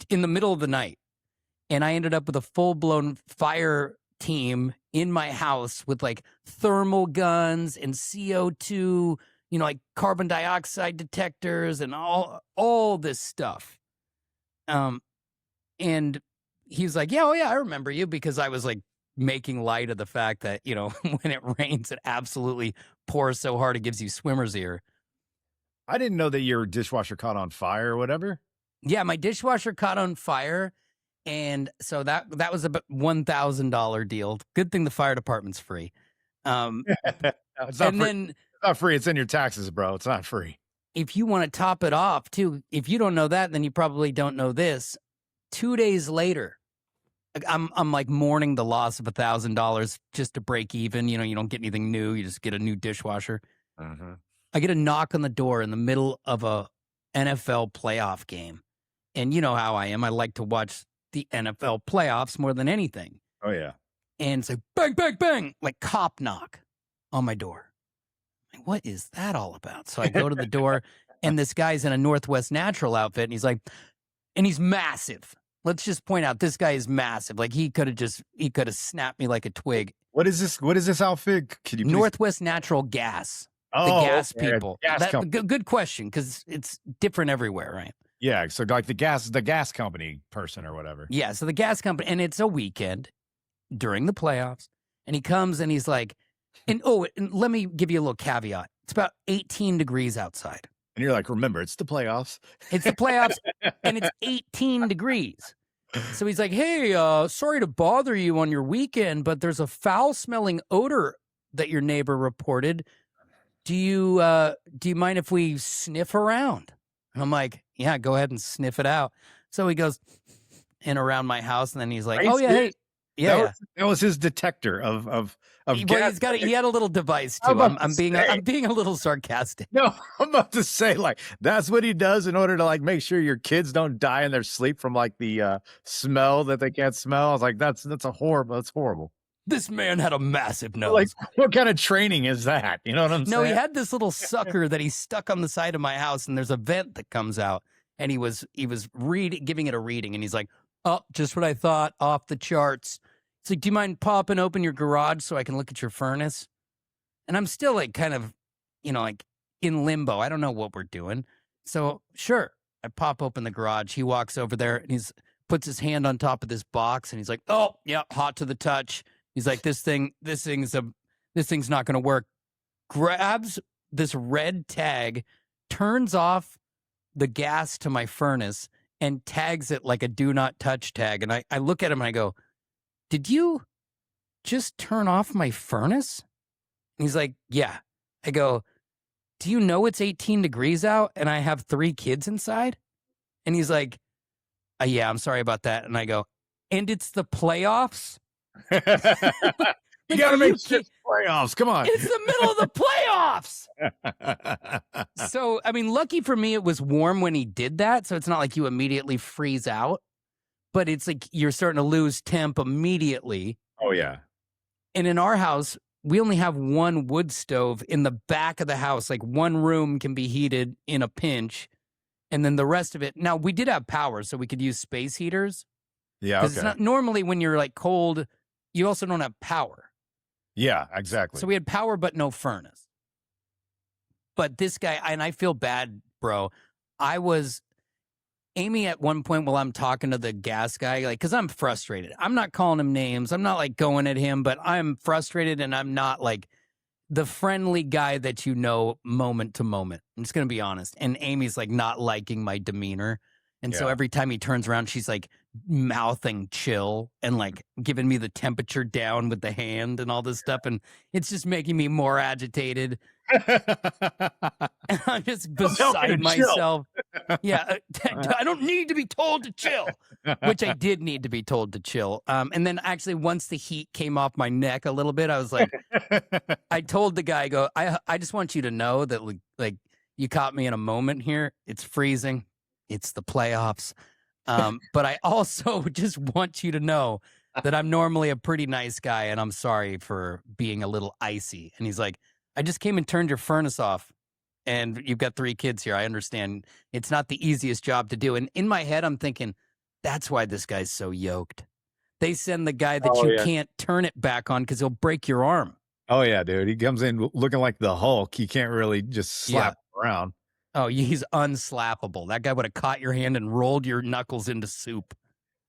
in the middle of the night. And I ended up with a full-blown fire team in my house with like thermal guns and CO2 like carbon dioxide detectors and all this stuff. And he was like, yeah, oh yeah, I remember you, because I was like making light of the fact that, when it rains, it absolutely pours so hard it gives you swimmer's ear. I didn't know that your dishwasher caught on fire or whatever. Yeah, my dishwasher caught on fire. And so that was a $1,000 deal. Good thing the fire department's free. It's not free. It's not free. It's in your taxes, bro. It's not free. If you want to top it off too, if you don't know that, then you probably don't know this. 2 days later, I'm like mourning the loss of $1,000 just to break even. You don't get anything new. You just get a new dishwasher. Mm-hmm. I get a knock on the door in the middle of a NFL playoff game. And you know how I am. I like to watch the NFL playoffs more than anything. Oh, yeah. And it's like, bang, bang, bang, like cop knock on my door. Like, what is that all about? So I go to the door, and this guy's in a Northwest Natural outfit, and he's massive. Let's just point out, this guy is massive. Like, he could have snapped me like a twig. What is this outfit? Could you please... Northwest Natural Gas. Oh, the gas people. Gas good question, because it's different everywhere, right? Yeah, so like the gas company person or whatever. Yeah, so the gas company, and it's a weekend during the playoffs, and he comes and he's like, and let me give you a little caveat. It's about 18 degrees outside. And you're like, remember, it's the playoffs. It's the playoffs, and it's 18 degrees. So he's like, hey, sorry to bother you on your weekend, but there's a foul-smelling odor that your neighbor reported. Do you mind if we sniff around? And I'm like, yeah, go ahead and sniff it out. So he goes in around my house, and then he's like, oh yeah, hey, yeah, that was his detector of gas. He had a little device too. I'm being a little sarcastic. No, I'm about to say, like, that's what he does in order to like make sure your kids don't die in their sleep from like the smell that they can't smell. I was like, that's horrible. This man had a massive nose. Like, what kind of training is that? You know what I'm saying? No, he had this little sucker that he stuck on the side of my house, and there's a vent that comes out, and he was giving it a reading, and he's like, oh, just what I thought, off the charts. It's like, do you mind popping open your garage so I can look at your furnace? And I'm still like kind of, like in limbo. I don't know what we're doing. So sure, I pop open the garage. He walks over there, and puts his hand on top of this box, and he's like, oh, yeah, hot to the touch. He's like, this thing's not going to work. Grabs this red tag, turns off the gas to my furnace, and tags it like a do not touch tag. And I look at him and I go, did you just turn off my furnace? And he's like, yeah. I go, do you know it's 18 degrees out and I have 3 kids inside? And he's like, yeah, I'm sorry about that. And I go, and it's the playoffs? You got to make six playoffs. Come on. It's the middle of the playoffs. So, I mean, lucky for me, it was warm when he did that. So it's not like you immediately freeze out, but it's like you're starting to lose temp immediately. Oh, yeah. And in our house, we only have one wood stove in the back of the house. Like one room can be heated in a pinch. And then the rest of it. Now, we did have power, so we could use space heaters. Yeah. Because it's not normally when you're like cold, you also don't have power. Yeah, exactly. So we had power, but no furnace. But this guy, and I feel bad, bro. Amy at one point while I'm talking to the gas guy, like, because I'm frustrated. I'm not calling him names. I'm not like going at him, but I'm frustrated and I'm not like the friendly guy that you know moment to moment. I'm just going to be honest. And Amy's like not liking my demeanor. And so every time he turns around, she's like mouthing chill and like giving me the temperature down with the hand and all this stuff. And it's just making me more agitated. I'm just beside myself. Yeah. I don't need to be told to chill, which I did need to be told to chill. And then actually once the heat came off my neck a little bit, I was like, I told the guy, I just want you to know that like you caught me in a moment here. It's freezing. It's the playoffs. But I also just want you to know that I'm normally a pretty nice guy and I'm sorry for being a little icy. And he's like, I just came and turned your furnace off and you've got 3 kids here. I understand it's not the easiest job to do. And in my head, I'm thinking, that's why this guy's so yoked. They send the guy that can't turn it back on because he'll break your arm. Oh, yeah, dude. He comes in looking like the Hulk. You can't really just slap Yeah. him around. Oh, he's unslappable. That guy would have caught your hand and rolled your knuckles into soup.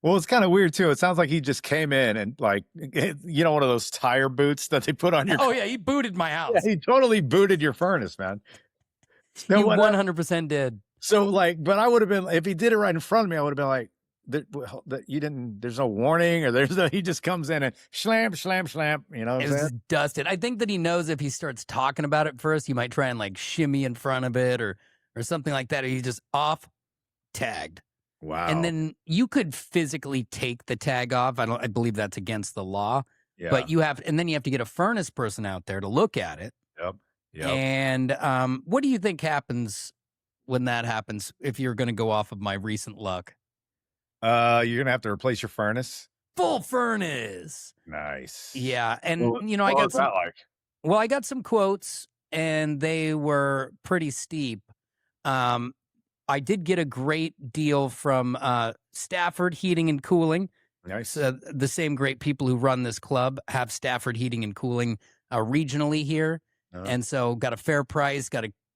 Well, it's kinda weird too. It sounds like he just came in and, like, one of those tire boots that they put on your Oh, car. yeah, he booted my Yeah, house. he totally booted your furnace, man. He So what 100% did. so, like, but I would've been if he did it right in front of me, I would've been like, that you didn't there's no warning or there's no he just comes in and slam, slam, slam, you know what It I'm was saying? just dusted. I think that he knows if he starts talking about it first, he might try and like shimmy in front of it or something like that. Or he's just off tagged. And Wow. then you could physically take the tag off. I believe that's against the law. Yeah. But and then you have to get a furnace person out there to look at it. Yep. Yep. And what do you think happens when that happens if you're going to go off of my recent luck? You're gonna have to replace your furnace. Full furnace. Nice. Yeah. And, I What got was that some, like? well, I got some quotes and they were pretty steep. Um, I did get a great deal from Stafford Heating and Cooling. Nice. So the same great people who run this club have Stafford Heating and Cooling regionally here, Uh-huh. and so got a fair price.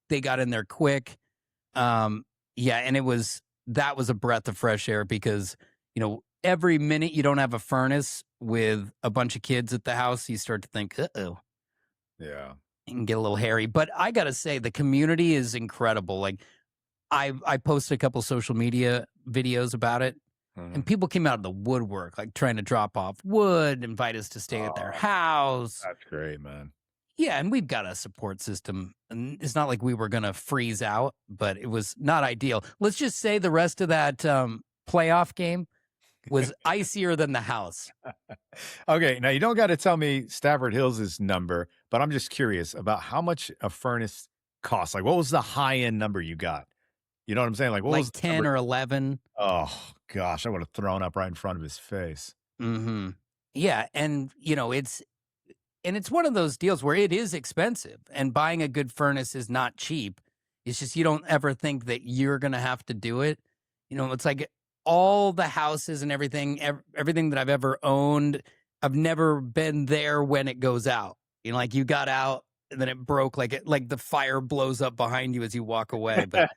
They got in there quick. Yeah, and that was a breath of fresh air because every minute you don't have a furnace with a bunch of kids at the house, you start to think, uh-oh, Yeah. it can get a little hairy. But I gotta say, the community is incredible. Like I posted a couple social media videos about it. Mhm. And people came out of the woodwork, like trying to drop off wood, invite us to stay at their Oh, house. that's great, man. Yeah, and we've got a support system. And it's not like we were going to freeze out, but it was not ideal. Let's just say the rest of that playoff game was icier than the house. Okay, now you don't gotta tell me Stafford Hills' number, but I'm just curious about how much a furnace costs. Like, what was the high-end number you got? You know what I'm saying? Like, what Like was the 10 number? or 11. Oh gosh, I would have thrown up right in front of his face. Mm-hmm. Yeah, and it's one of those deals where it is expensive and buying a good furnace is not cheap. It's just you don't ever think that you're going to have to do it. It's like all the houses and everything that I've ever owned, I've never been there when it goes out. Like you got out and then it broke like the fire blows up behind you as you walk away. But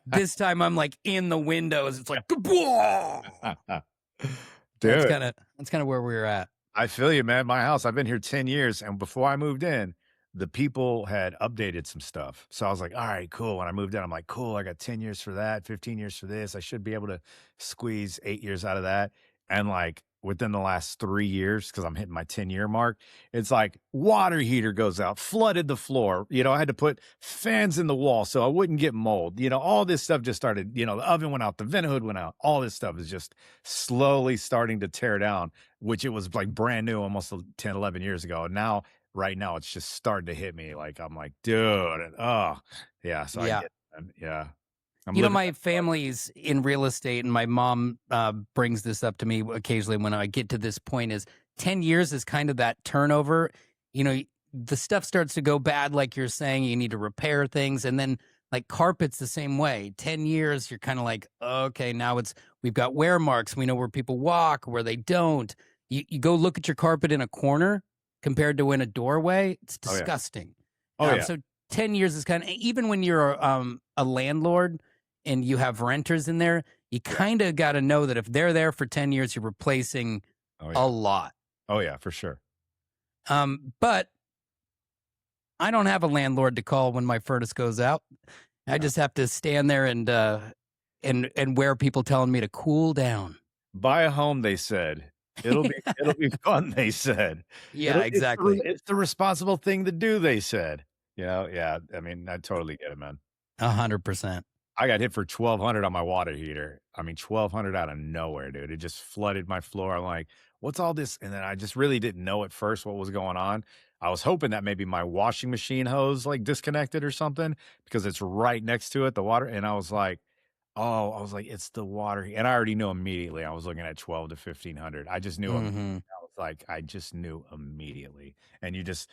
this time I'm like in the windows. It's like, that's Dude, kind of that's kind of where we were at. I feel you, man. My house, I've been here 10 years, and before I moved in, the people had updated some stuff. So I was like, all right, cool. When I moved in, I'm like, cool, I got 10 years for that, 15 years for this. I should be able to squeeze 8 years out of that. And like within the last 3 years, because I'm hitting my 10-year mark, it's like water heater goes out, flooded the floor. I had to put fans in the wall so I wouldn't get mold. All this stuff just started, the oven went out, the vent hood went out. All this stuff is just slowly starting to tear down, which it was like brand new almost 10, 11 years ago. And now, right now, it's just starting to hit me. Like, I'm like, dude, oh, yeah. So I Yeah. get it, man. Yeah. I'm living My that life. family's in real estate, and my mom brings this up to me occasionally when I get to this point is 10 years is kind of that turnover. The stuff starts to go bad, like you're saying, you need to repair things. And then like carpets the same way, 10 years, you're kind of like, okay, now we've got wear marks. We know where people walk, where they don't. You go look at your carpet in a corner compared to in a doorway. It's Oh, yeah. disgusting. Oh, yeah. So 10 years is kind of, even when you're a landlord, and you have renters in there, you kind of got to know that if they're there for 10 years, you're replacing Oh, a yeah. lot. Oh, yeah, for sure. But I don't have a landlord to call when my furnace goes out. I just have to stand there and wear people telling me to cool down. Buy a home, they said. It'll be fun, they said. Yeah, exactly. It's the responsible thing to do, they said. Yeah. I mean, I totally get it, man. 100%. I got hit for 1,200 on my water heater. I mean, 1,200 out of nowhere, dude. It just flooded my floor. I'm like, what's all this? And then I just really didn't know at first what was going on. I was hoping that maybe my washing machine hose like disconnected or something because it's right next to it, the water. And I was like, oh, I was like, it's the water. And I already knew immediately. I was looking at 12 to 1,500. I just knew. Hmm. I was like, I just knew immediately. And you just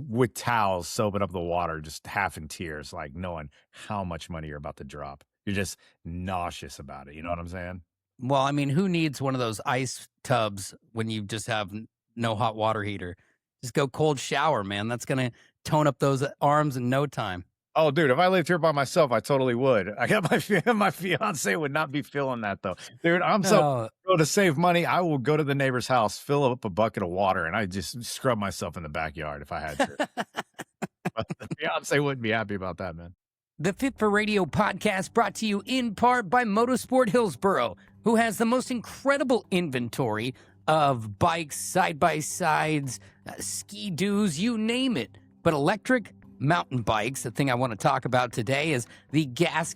with towels soaping up the water, just half in tears, like knowing how much money you're about to drop. You're just nauseous about it. You know what I'm saying? Well, I mean, who needs one of those ice tubs when you just have no hot water heater? Just go cold shower, man. That's gonna tone up those arms in no time. Oh, dude, if I lived here by myself, I totally would. I got my fiance would not be feeling that though. Dude, I'm so Oh, to save money, I will go to the neighbor's house, fill up a bucket of water, and I just scrub myself in the backyard if I had to. But the fiance wouldn't be happy about that, man. the Fit for Radio podcast brought to you in part by Motorsport Hillsboro, who has the most incredible inventory of bikes, side-by-sides, ski-doos, you name it. But electric mountain bikes, the thing I want to talk about today is the gas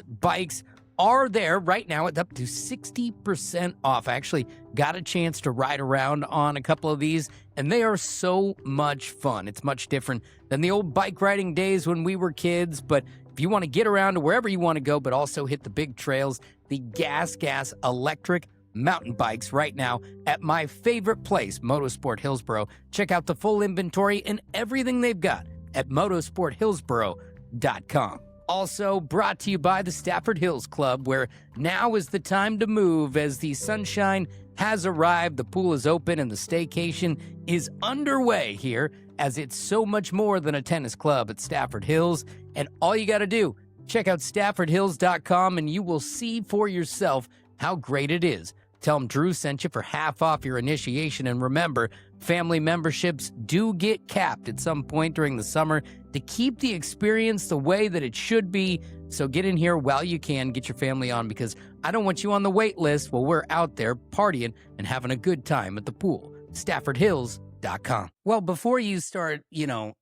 bikes are there right now at up to 60% off. I actually got a chance to ride around on a couple of these, and they are so much fun. It's much different than the old bike riding days when we were kids, but if you want to get around to wherever you want to go, but also hit the big trails, the gas electric mountain bikes right now at my favorite place, Motorsport Hillsboro. Check out the full inventory and everything they've got at motorsporthillsboro.com. Also brought to you by the Stafford Hills Club, where now is the time to move as the sunshine has arrived, the pool is open, and the staycation is underway here, as it's so much more than a tennis club at Stafford Hills. And all you got to do, check out staffordhills.com and you will see for yourself how great it is. Tell them Drew sent you for half off your initiation. And remember, family memberships do get capped at some point during the summer to keep the experience the way that it should be. So get in here while you can, get your family on, because I don't want you on the wait list while we're out there partying and having a good time at the pool. StaffordHills.com. Well, before you start,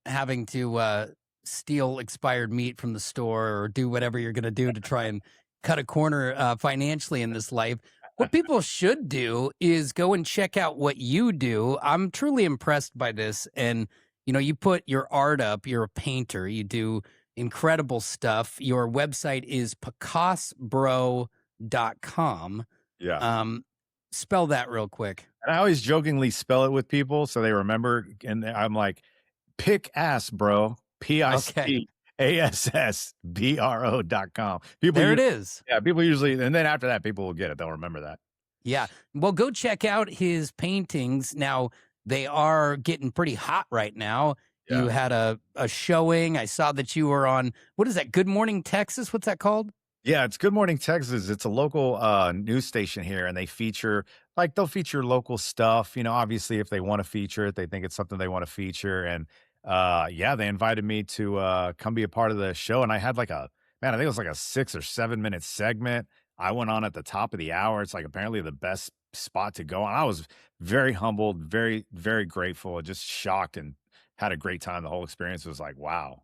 having to steal expired meat from the store or do whatever you're going to do to try and cut a corner financially in this life, what people should do is go and check out what you do. I'm truly impressed by this. And, you put your art up. You're a painter. You do incredible stuff. Your website is picasbro.com. Yeah. Spell that real quick. And I always jokingly spell it with people so they remember. And I'm like, pick ass, bro. PICASSBRO.com. There it is. Yeah, people usually, and then after that, people will get it. They'll remember that. Yeah. Well, go check out his paintings. Now, they are getting pretty hot right now. Yeah. You had a showing. I saw that you were on, what is that, Good Morning Texas? What's that called? Yeah, it's Good Morning Texas. It's a local news station here, and they'll feature local stuff. Obviously, if they want to feature it, they think it's something they want to feature. And they invited me to come be a part of the show. And I had I think it was like a 6 or 7 minute segment. I went on at the top of the hour. It's like apparently the best spot to go on. I was very humbled, very, very grateful, just shocked, and had a great time. The whole experience was like, wow.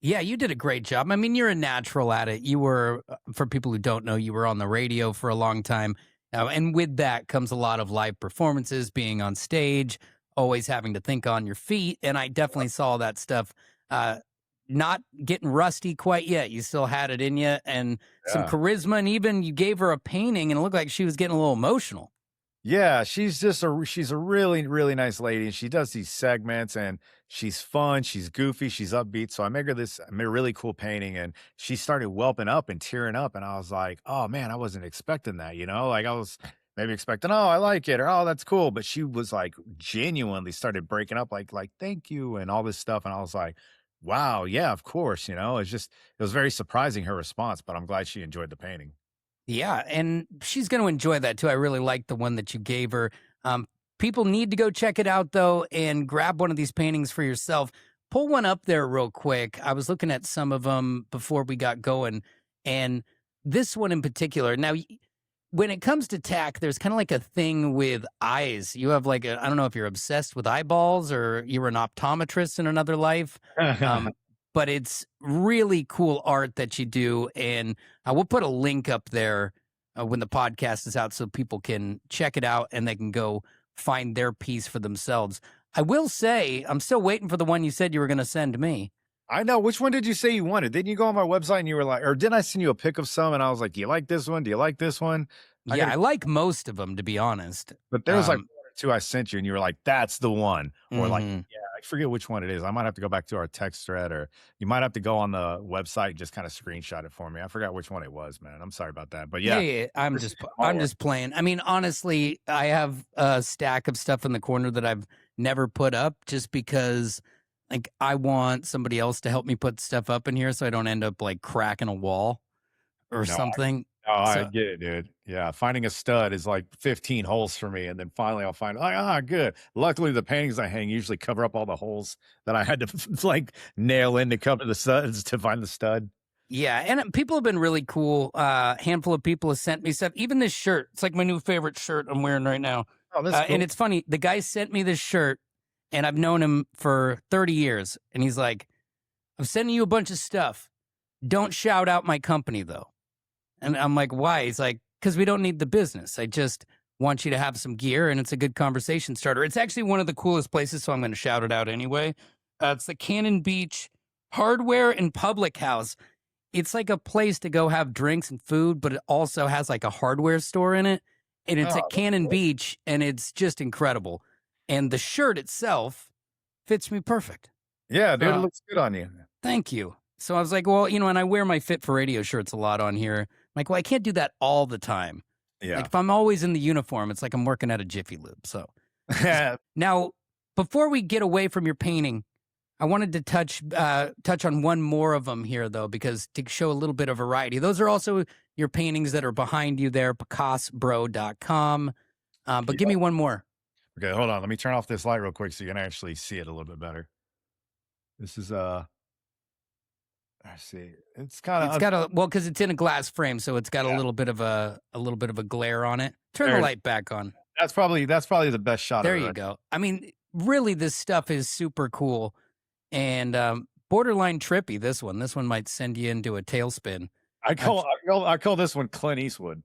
Yeah, you did a great job. I mean, you're a natural at it. You were, for people who don't know, you were on the radio for a long time. And with that comes a lot of live performances, being on stage, always having to think on your feet. And I definitely saw that stuff. Not getting rusty quite yet. You still had it in you, and some charisma. And even you gave her a painting and it looked like she was getting a little emotional. Yeah, she's a really, really nice lady. And she does these segments, and she's fun, she's goofy, she's upbeat. So I made her a really cool painting, and she started whelping up and tearing up. And I was like, oh man, I wasn't expecting that, Like I was maybe expecting, oh, I like it, or oh, that's cool. But she was like genuinely started breaking up, like thank you and all this stuff. And I was like, wow, yeah, of course, it was very surprising, her response, but I'm glad she enjoyed the painting. Yeah, and she's going to enjoy that too. I really like the one that you gave her. People need to go check it out though, and grab one of these paintings for yourself. Pull one up there real quick. I was looking at some of them before we got going, and this one in particular. Now, when it comes to tack, there's kind of like a thing with eyes. You have I don't know if you're obsessed with eyeballs or you were an optometrist in another life. But it's really cool art that you do. And we'll put a link up there when the podcast is out so people can check it out and they can go find their piece for themselves. I will say, I'm still waiting for the one you said you were going to send me. I know. Which one did you say you wanted? Didn't you go on my website and you were like, or didn't I send you a pic of some? And I was like, do you like this one? Do you like this one? I like most of them, to be honest. But there was like one or two I sent you and you were like, that's the one. Or like, yeah, forget which one it is. I might have to go back to our text thread, or you might have to go on the website and just kind of screenshot it for me. I forgot which one it was, man. I'm sorry about that. But yeah, Hey, I'm appreciate just the I'm homework. just playing. I mean, honestly, I have a stack of stuff in the corner that I've never put up just because like I want somebody else to help me put stuff up in here so I don't end up like cracking a wall or No, something. I So get it, dude. Yeah, finding a stud is like 15 holes for me, and then finally I'll find like, good. Luckily, the paintings I hang usually cover up all the holes that I had to like nail in to cover the studs to find the stud. yeah, and people have been really cool. Handful of people have sent me stuff. Even this shirt, it's like my new favorite shirt I'm wearing right now. Oh, that's And cool. it's funny. The guy sent me this shirt, and I've known him for 30 years. And he's like, "I'm sending you a bunch of stuff. Don't shout out my company though." And I'm like, "Why?" He's like, "Because we don't need the business. I just want you to have some gear, and it's a good conversation starter." It's actually one of the coolest places, so I'm going to shout it out anyway. It's the Cannon Beach Hardware and Public House. It's like a place to go have drinks and food, but it also has like a hardware store in it. And it's Oh, at that's Cannon cool. Beach, and it's just incredible. And the shirt itself fits me perfect. Yeah, dude, it So looks good on you. thank you. So I was like, well, and I wear my Fit for Radio shirts a lot on here. I'm like, well, I can't do that all the time. Like Yeah. if I'm always in the uniform, it's like I'm working at a Jiffy Lube. So now, before we get away from your painting, I wanted to touch on one more of them here, though, because to show a little bit of variety. Those are also your paintings that are behind you there, PicassoBro.com. But give Yeah. me one more. Okay, hold on. Let me turn off this light real quick so you can actually see it a little bit better. This is I see. It's kind It's of got a because it's in a glass frame, so it's got a yeah. little bit of a glare on it. Turn the There, light back on. that's probably the best shot of There it you right. go. I mean, really, this stuff is super cool and borderline trippy. This one might send you into a tailspin. I call this one Clint Eastwood.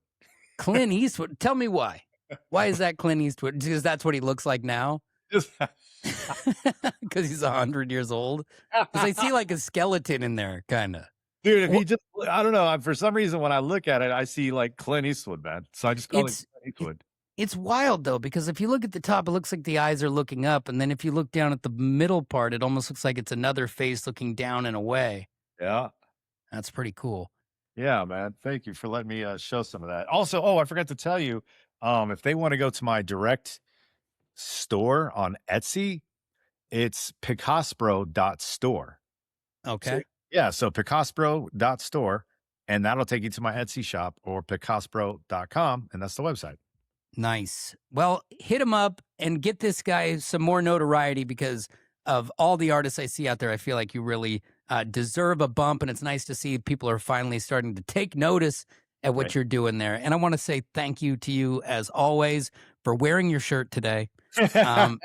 Clint Eastwood. Tell me why. Why is that Clint Eastwood? Because that's what he looks like now. Just Because he's 100 years old. Because I see like a skeleton in there, kind of. dude, if Well, he just I don't know. For some reason when I look at it, I see like Clint Eastwood, man. So I just call it it's Clint Eastwood. it's wild though, because if you look at the top, it looks like the eyes are looking up, and then if you look down at the middle part, it almost looks like it's another face looking down and away. Yeah. That's pretty cool. Yeah, man. Thank you for letting me show some of that. Also, oh, I forgot to tell you, if they want to go to my direct store on Etsy, it's picaspro.store. So Okay. yeah, so picaspro.store, and that'll take you to my Etsy shop, or picaspro.com, and that's the website. Nice. Well, hit him up and get this guy some more notoriety because of all the artists I see out there. I feel like you really deserve a bump, and it's nice to see people are finally starting to take notice at what Thank you're doing there. And I want to say thank you to you, as always, for wearing your shirt today, um,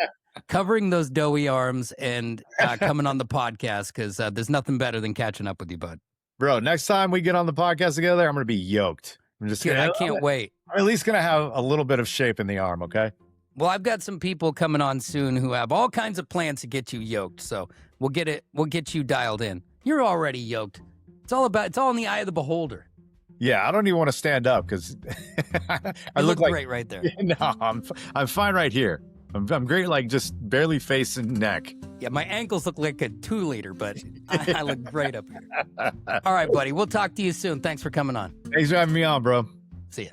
covering those doughy arms, and coming on the podcast because there's nothing better than catching up with you, bud. Bro, next time we get on the podcast together, I'm going to be yoked. I'm just Dude, going I to, can't wait. I'm at least going to have a little bit of shape in the arm, okay? Well, I've got some people coming on soon who have all kinds of plans to get you yoked. So we'll get you dialed in. You're already yoked. It's all in the eye of the beholder. Yeah, I don't even want to stand up because I You look like great right there. no, I'm fine right here. I'm great, like just barely face and neck. Yeah, my ankles look like a 2-liter, but I look great up here. All right, buddy. We'll talk to you soon. Thanks for coming on. Thanks for having me on, bro. See ya.